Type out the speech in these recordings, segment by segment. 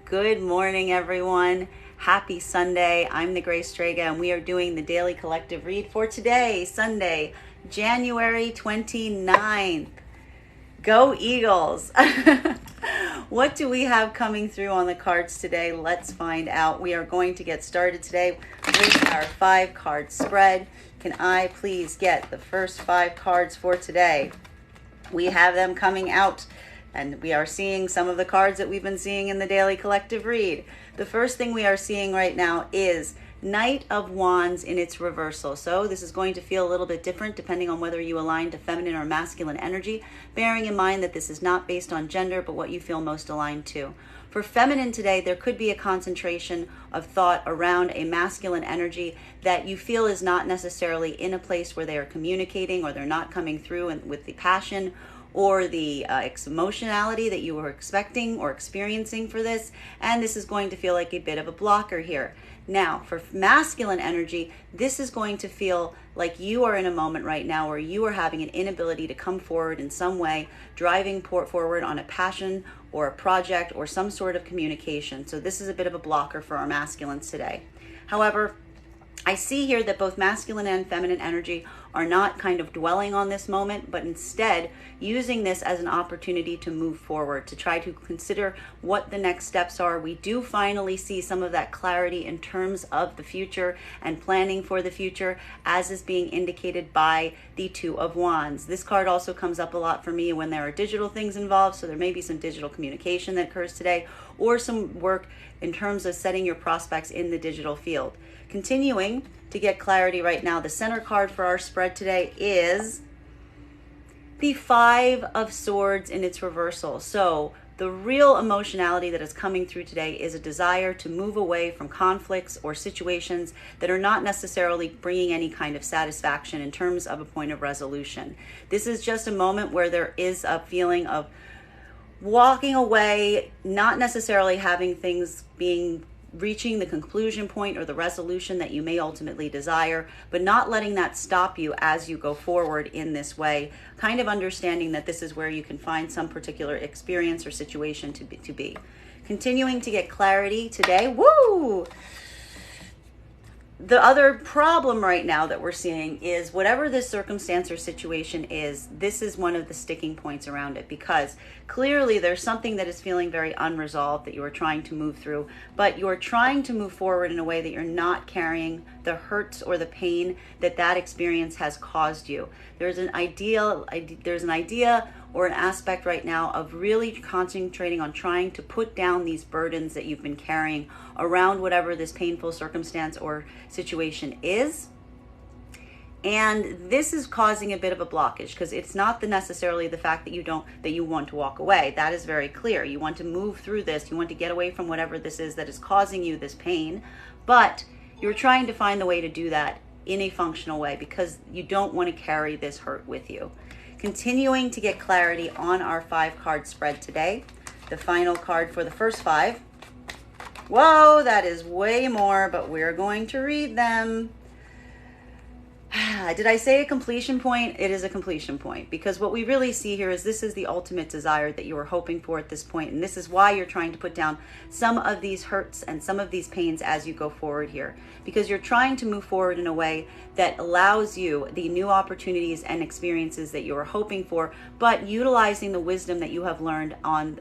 Good morning, everyone. Happy Sunday. I'm the Grace Strega, and we are doing the daily collective read for today, Sunday, January 29th. Go Eagles. What do we have coming through on the cards today? Let's find out. We are going to get started today with our 5-card spread. Can I please get the first 5 cards for today? We have them coming out, and we are seeing some of the cards that we've been seeing in the daily collective read. The first thing we are seeing right now is Knight of Wands in its reversal. So this is going to feel a little bit different depending on whether you align to feminine or masculine energy, bearing in mind that this is not based on gender, but what you feel most aligned to. For feminine today, there could be a concentration of thought around a masculine energy that you feel is not necessarily in a place where they are communicating, or they're not coming through with the passion or the emotionality that you were expecting or experiencing for this. And this is going to feel like a bit of a blocker here. Now, for masculine energy, this is going to feel like you are in a moment right now where you are having an inability to come forward in some way, driving forward on a passion or a project or some sort of communication. So this is a bit of a blocker for our masculines today. However, I see here that both masculine and feminine energy are not kind of dwelling on this moment, but instead using this as an opportunity to move forward, to try to consider what the next steps are. We do finally see some of that clarity in terms of the future and planning for the future, as is being indicated by the 2 of Wands. This card also comes up a lot for me when there are digital things involved, so there may be some digital communication that occurs today, or some work in terms of setting your prospects in the digital field. Continuing to get clarity right now, the center card for our spread today is the 5 of Swords in its reversal. So the real emotionality that is coming through today is a desire to move away from conflicts or situations that are not necessarily bringing any kind of satisfaction in terms of a point of resolution. This is just a moment where there is a feeling of walking away, not necessarily having things reaching the conclusion point or the resolution that you may ultimately desire, but not letting that stop you as you go forward in this way, kind of understanding that this is where you can find some particular experience or situation to be. Continuing to get clarity today. Woo! The other problem right now that we're seeing is whatever this circumstance or situation is, this is one of the sticking points around it, because clearly there's something that is feeling very unresolved that you are trying to move through, but you're trying to move forward in a way that you're not carrying the hurts or the pain that experience has caused you. There's an idea or an aspect right now of really concentrating on trying to put down these burdens that you've been carrying around whatever this painful circumstance or situation is. And this is causing a bit of a blockage, because it's not necessarily the fact that you want to walk away. That is very clear. You want to move through this. You want to get away from whatever this is that is causing you this pain. But you're trying to find the way to do that in a functional way, because you don't want to carry this hurt with you. Continuing to get clarity on our 5-card spread today. The final card for the first 5. Whoa, that is way more, but we're going to read them. Did I say a completion point? It is a completion point, because what we really see here is this is the ultimate desire that you are hoping for at this point, and this is why you're trying to put down some of these hurts and some of these pains as you go forward here, because you're trying to move forward in a way that allows you the new opportunities and experiences that you are hoping for, but utilizing the wisdom that you have learned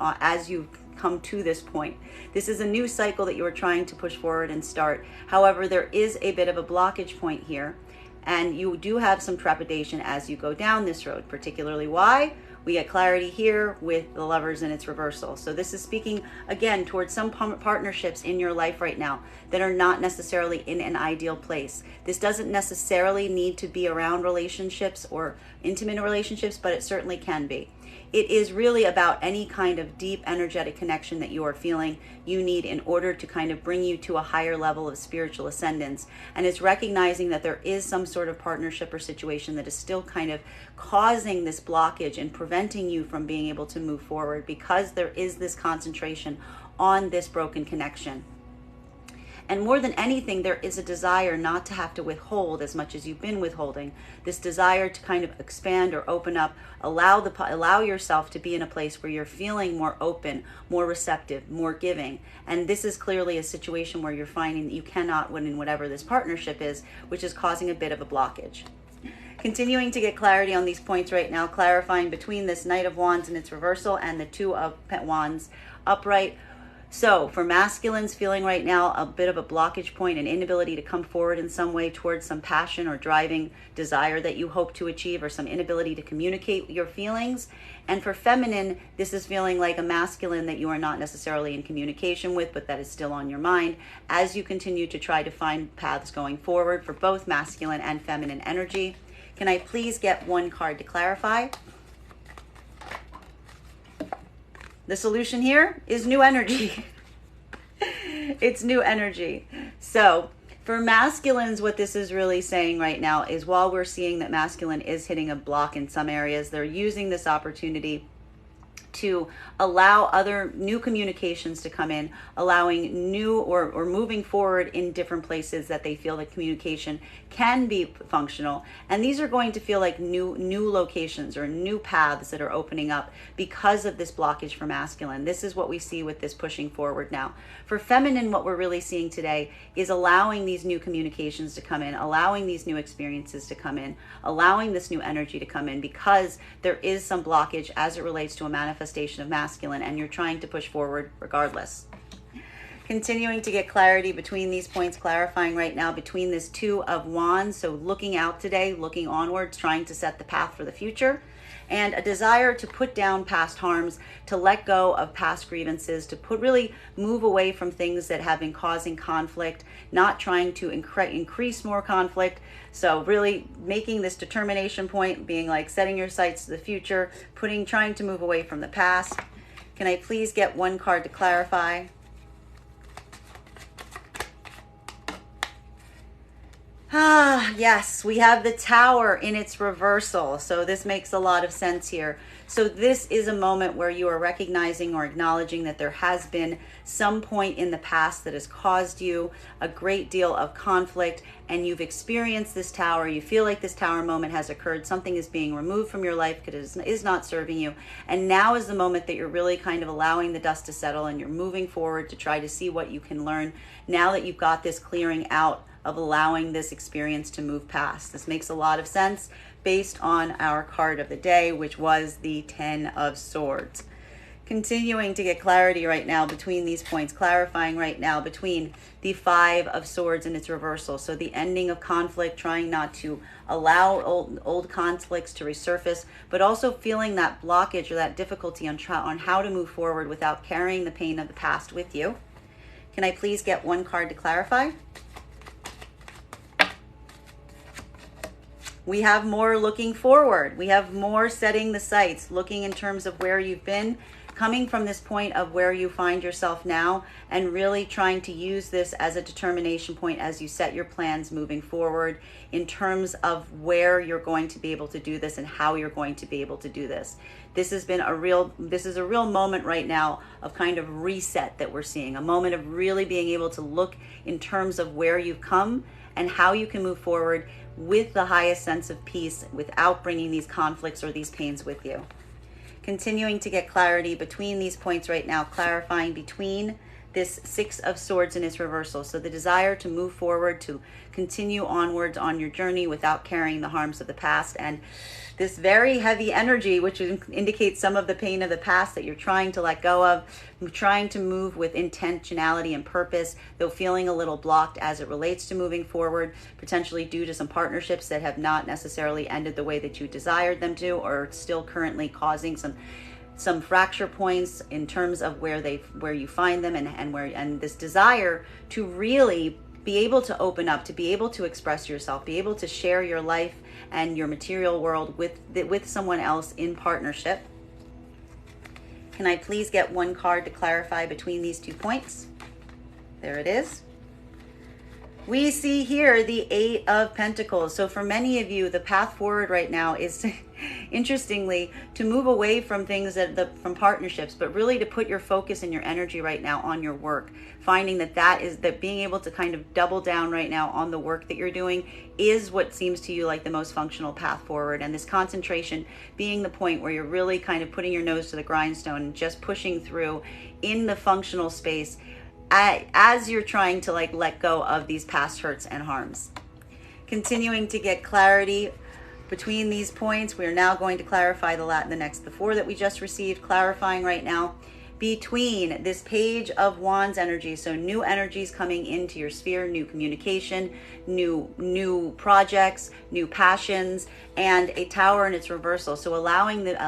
as you've come to this point. This is a new cycle that you are trying to push forward and start. However, there is a bit of a blockage point here, and you do have some trepidation as you go down this road. Particularly why? We get clarity here with the Lovers in its reversal. So this is speaking again towards some partnerships in your life right now that are not necessarily in an ideal place. This doesn't necessarily need to be around relationships or intimate relationships, but it certainly can be. It is really about any kind of deep energetic connection that you are feeling you need in order to kind of bring you to a higher level of spiritual ascendance. And it's recognizing that there is some sort of partnership or situation that is still kind of causing this blockage and preventing you from being able to move forward, because there is this concentration on this broken connection. And more than anything, there is a desire not to have to withhold as much as you've been withholding. This desire to kind of expand or open up, allow yourself to be in a place where you're feeling more open, more receptive, more giving. And this is clearly a situation where you're finding that you cannot win in whatever this partnership is, which is causing a bit of a blockage. Continuing to get clarity on these points right now, clarifying between this Knight of Wands and its reversal and the Two of Wands upright. So for masculines feeling right now a bit of a blockage point, an inability to come forward in some way towards some passion or driving desire that you hope to achieve, or some inability to communicate your feelings. And for feminine, this is feeling like a masculine that you are not necessarily in communication with, but that is still on your mind as you continue to try to find paths going forward for both masculine and feminine energy. Can I please get one card to clarify? The solution here is new energy. It's new energy. So for masculines, what this is really saying right now is, while we're seeing that masculine is hitting a block in some areas, they're using this opportunity to allow other new communications to come in, allowing new or moving forward in different places that they feel that communication can be functional. And these are going to feel like new locations or new paths that are opening up because of this blockage for masculine. This is what we see with this pushing forward now. For feminine, what we're really seeing today is allowing these new communications to come in, allowing these new experiences to come in, allowing this new energy to come in, because there is some blockage as it relates to a manifestation of masculine, and you're trying to push forward regardless. Continuing to get clarity between these points, clarifying right now between this Two of Wands, so looking out today, looking onwards, trying to set the path for the future, and a desire to put down past harms, to let go of past grievances, to really move away from things that have been causing conflict, not trying to increase more conflict. So really making this determination point, being like setting your sights to the future, trying to move away from the past. Can I please get one card to clarify? Yes, we have the Tower in its reversal. So this makes a lot of sense here. So this is a moment where you are recognizing or acknowledging that there has been some point in the past that has caused you a great deal of conflict, and you've experienced this Tower. You feel like this Tower moment has occurred. Something is being removed from your life because it is not serving you. And now is the moment that you're really kind of allowing the dust to settle, and you're moving forward to try to see what you can learn now that you've got this clearing out of allowing this experience to move past. This makes a lot of sense based on our card of the day, which was the Ten of Swords. Continuing to get clarity right now between these points, clarifying right now between the Five of Swords and its reversal. So the ending of conflict, trying not to allow old conflicts to resurface, but also feeling that blockage or that difficulty on how to move forward without carrying the pain of the past with you. Can I please get one card to clarify? We have more looking forward. We have more setting the sights, looking in terms of where you've been, coming from this point of where you find yourself now, and really trying to use this as a determination point as you set your plans moving forward in terms of where you're going to be able to do this and how you're going to be able to do this. This is a real moment right now of kind of reset that we're seeing, a moment of really being able to look in terms of where you've come and how you can move forward with the highest sense of peace without bringing these conflicts or these pains with you. Continuing to get clarity between these points right now, clarifying between this Six of Swords and its reversal. So the desire to move forward, to continue onwards on your journey without carrying the harms of the past, and this very heavy energy, which indicates some of the pain of the past that you're trying to let go of, trying to move with intentionality and purpose, though feeling a little blocked as it relates to moving forward, potentially due to some partnerships that have not necessarily ended the way that you desired them to, or still currently causing some fracture points in terms of where you find them, and this desire to really be able to open up, to be able to express yourself, be able to share your life and your material world with someone else in partnership. Can I please get one card to clarify between these 2 points? There it is. We see here the Eight of Pentacles. So for many of you, the path forward right now is interestingly, to move away from things from partnerships, but really to put your focus and your energy right now on your work. Finding that being able to kind of double down right now on the work that you're doing is what seems to you like the most functional path forward. And this concentration being the point where you're really kind of putting your nose to the grindstone and just pushing through in the functional space as you're trying to like let go of these past hurts and harms. Continuing to get clarity between these points, we are now going to clarify the four that we just received, clarifying right now between this Page of Wands energy. So new energies coming into your sphere, new communication, new projects, new passions, and a Tower in its reversal. So allowing the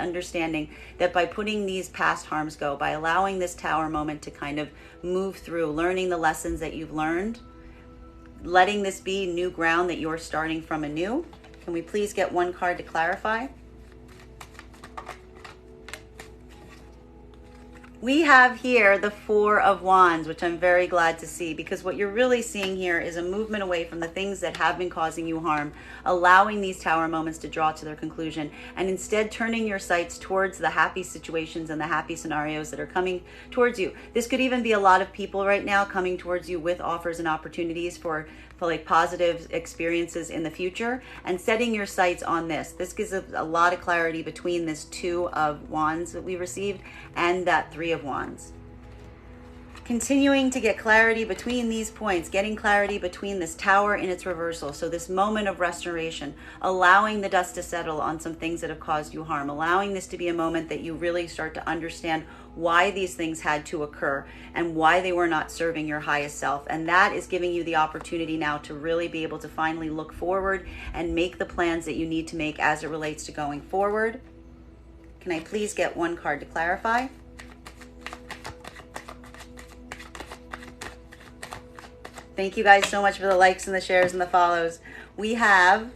understanding that by putting these past harms go, by allowing this Tower moment to kind of move through, learning the lessons that you've learned, letting this be new ground that you're starting from anew. Can we please get one card to clarify? We have here the Four of Wands, which I'm very glad to see, because what you're really seeing here is a movement away from the things that have been causing you harm, allowing these Tower moments to draw to their conclusion, and instead turning your sights towards the happy situations and the happy scenarios that are coming towards you. This could even be a lot of people right now coming towards you with offers and opportunities for like positive experiences in the future, and setting your sights on this. This gives a lot of clarity between this Two of Wands that we received and that Three of Wands. Continuing to get clarity between these points, getting clarity between this Tower in its reversal. So this moment of restoration, allowing the dust to settle on some things that have caused you harm, allowing this to be a moment that you really start to understand why these things had to occur and why they were not serving your highest self. And that is giving you the opportunity now to really be able to finally look forward and make the plans that you need to make as it relates to going forward. Can I please get one card to clarify? Thank you guys so much for the likes and the shares and the follows. We have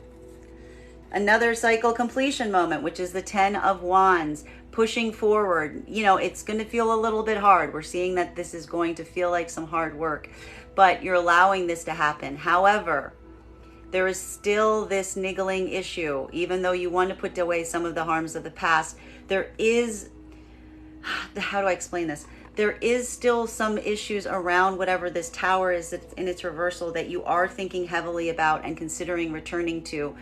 another cycle completion moment, which is the Ten of Wands. Pushing forward. You know, it's going to feel a little bit hard. We're seeing that this is going to feel like some hard work, but you're allowing this to happen. However, there is still this niggling issue. Even though you want to put away some of the harms of the past, there is, how do I explain this? There is still some issues around whatever this Tower is in its reversal that you are thinking heavily about and considering returning to,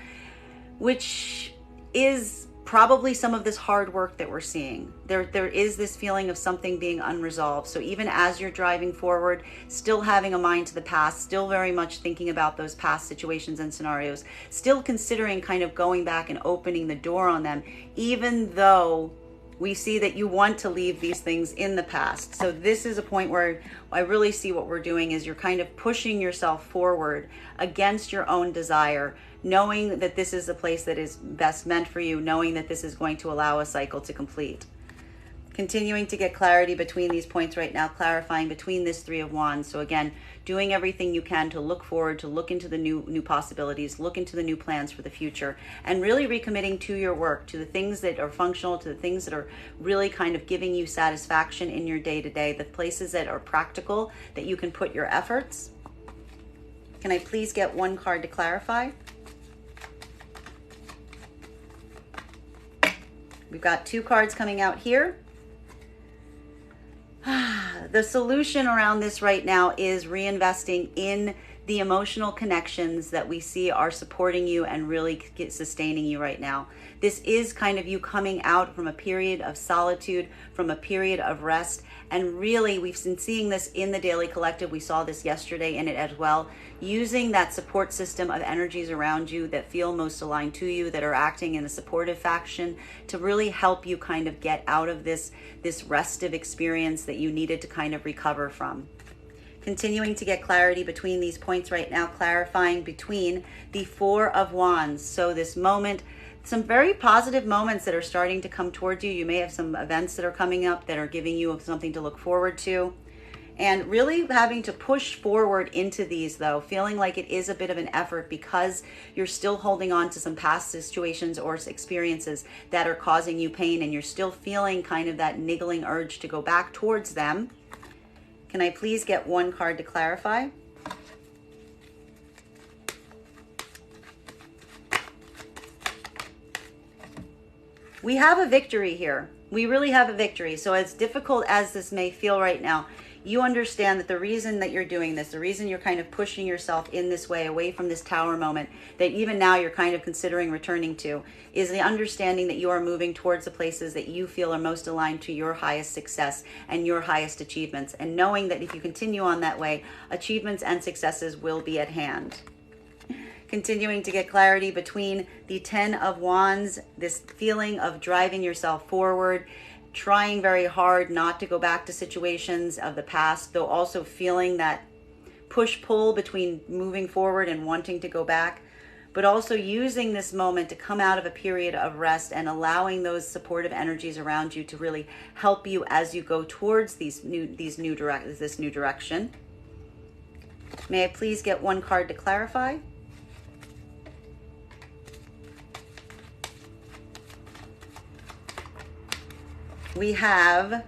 which is probably some of this hard work that we're seeing. There is this feeling of something being unresolved. So even as you're driving forward, still having a mind to the past, still very much thinking about those past situations and scenarios, still considering kind of going back and opening the door on them, even though we see that you want to leave these things in the past. So this is a point where I really see what we're doing is you're kind of pushing yourself forward against your own desire, knowing that this is a place that is best meant for you, knowing that this is going to allow a cycle to complete. Continuing to get clarity between these points right now, clarifying between this Three of Wands. So again, doing everything you can to look forward, to look into the new possibilities, look into the new plans for the future, and really recommitting to your work, to the things that are functional, to the things that are really kind of giving you satisfaction in your day-to-day, the places that are practical, that you can put your efforts. Can I please get one card to clarify? We've got two cards coming out here. The solution around this right now is reinvesting in the emotional connections that we see are supporting you and really sustaining you right now. This is kind of you coming out from a period of solitude, from a period of rest. And really, we've been seeing this in the Daily Collective. We saw this yesterday in it as well. Using that support system of energies around you that feel most aligned to you, that are acting in a supportive fashion to really help you kind of get out of this restive experience that you needed to kind of recover from. Continuing to get clarity between these points right now, clarifying between the Four of Wands. So this moment, some very positive moments that are starting to come towards you. You may have some events that are coming up that are giving you something to look forward to. And really having to push forward into these though, feeling like it is a bit of an effort because you're still holding on to some past situations or experiences that are causing you pain, and you're still feeling kind of that niggling urge to go back towards them. Can I please get one card to clarify? we have a victory here. We really have a victory. So as difficult as this may feel right now, you understand that the reason that you're doing this, the reason you're kind of pushing yourself in this way away from this tower moment that even now you're kind of considering returning to, is the understanding that you are moving towards the places that you feel are most aligned to your highest success and your highest achievements. And knowing that if you continue on that way, achievements and successes will be at hand. Continuing to get clarity between the 10 of Wands, this feeling of driving yourself forward, trying very hard not to go back to situations of the past, though also feeling that push-pull between moving forward and wanting to go back, but also using this moment to come out of a period of rest and allowing those supportive energies around you to really help you as you go towards this new direction. May I please get one card to clarify? We have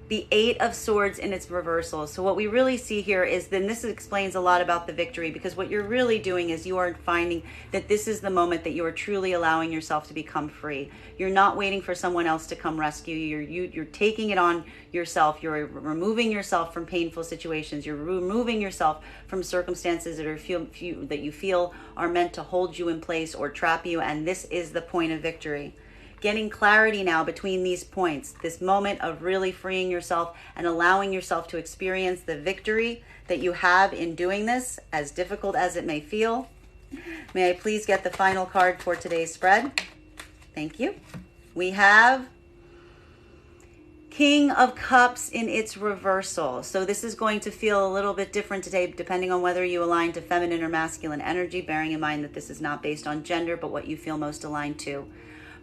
the Eight of Swords in its reversal. So what we really see here is, then this explains a lot about the victory, because what you're really doing is you are finding that this is the moment that you are truly allowing yourself to become free. You're not waiting for someone else to come rescue you. You're taking it on yourself. You're removing yourself from painful situations. You're removing yourself from circumstances that you feel are meant to hold you in place or trap you. And this is the point of victory. Getting clarity now between these points, this moment of really freeing yourself and allowing yourself to experience the victory that you have in doing this, as difficult as it may feel. May I please get the final card for today's spread? Thank you. We have King of Cups in its reversal. So this is going to feel a little bit different today, depending on whether you align to feminine or masculine energy, bearing in mind that this is not based on gender, but what you feel most aligned to.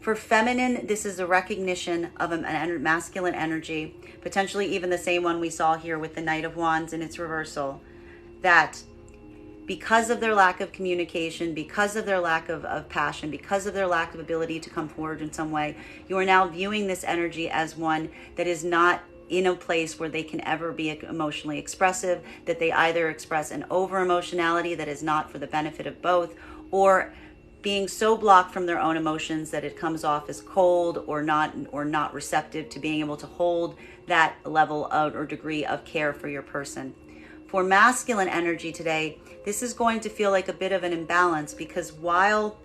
For feminine, this is a recognition of a masculine energy, potentially even the same one we saw here with the Knight of Wands in its reversal, that because of their lack of communication, because of their lack of passion, because of their lack of ability to come forward in some way, you are now viewing this energy as one that is not in a place where they can ever be emotionally expressive, that they either express an over emotionality that is not for the benefit of both, or being so blocked from their own emotions that it comes off as cold or not receptive to being able to hold that level of or degree of care for your person. For masculine energy today, this is going to feel like a bit of an imbalance, because while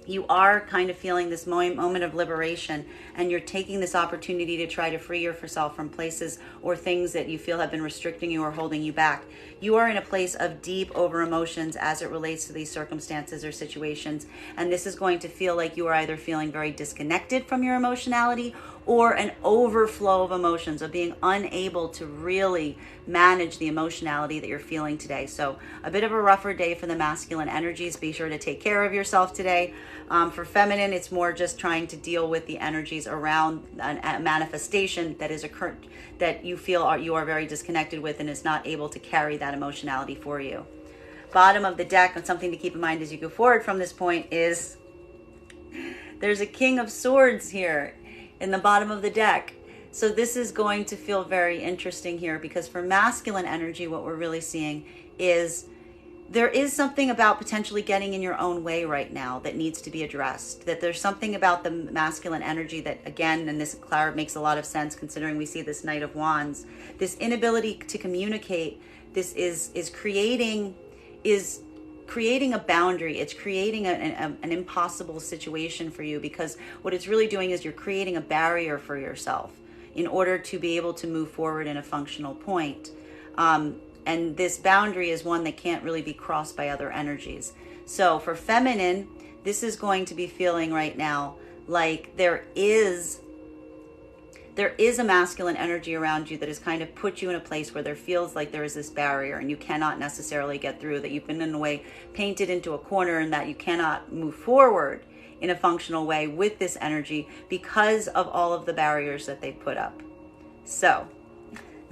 you are kind of feeling this moment of liberation and you're taking this opportunity to try to free yourself from places or things that you feel have been restricting you or holding you back, you are in a place of deep over emotions as it relates to these circumstances or situations. And this is going to feel like you are either feeling very disconnected from your emotionality or an overflow of emotions, of being unable to really manage the emotionality that you're feeling today. So a bit of a rougher day for the masculine energies. Be sure to take care of yourself today. For feminine, it's more just trying to deal with the energies around a manifestation that is occurring, that you feel you are very disconnected with and is not able to carry that emotionality for you. Bottom of the deck, and something to keep in mind as you go forward from this point, is there's a King of Swords here in the bottom of the deck. So this is going to feel very interesting here, because for masculine energy, what we're really seeing is there is something about potentially getting in your own way right now that needs to be addressed. That there's something about the masculine energy that, again, and this makes a lot of sense considering we see this Knight of Wands, this inability to communicate, this is creating a boundary. It's creating an impossible situation for you, because what it's really doing is you're creating a barrier for yourself in order to be able to move forward in a functional point. And this boundary is one that can't really be crossed by other energies. So for feminine, this is going to be feeling right now like there is a masculine energy around you that has kind of put you in a place where there feels like there is this barrier and you cannot necessarily get through, that you've been in a way painted into a corner and that you cannot move forward in a functional way with this energy because of all of the barriers that they put up. So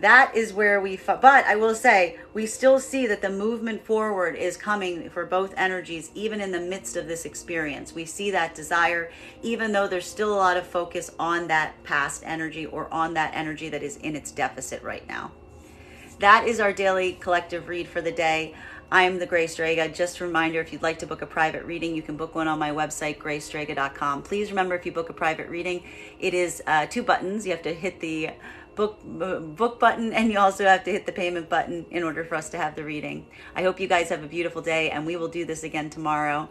that is where but I will say, we still see that the movement forward is coming for both energies, even in the midst of this experience. We see that desire, even though there's still a lot of focus on that past energy or on that energy that is in its deficit right now. That is our daily collective read for the day. I'm the Grace Strega. Just a reminder, if you'd like to book a private reading, you can book one on my website, gracestrega.com. Please remember, if you book a private reading, it is 2 buttons. You have to hit the book button, and you also have to hit the payment button in order for us to have the reading. I hope you guys have a beautiful day, and we will do this again tomorrow.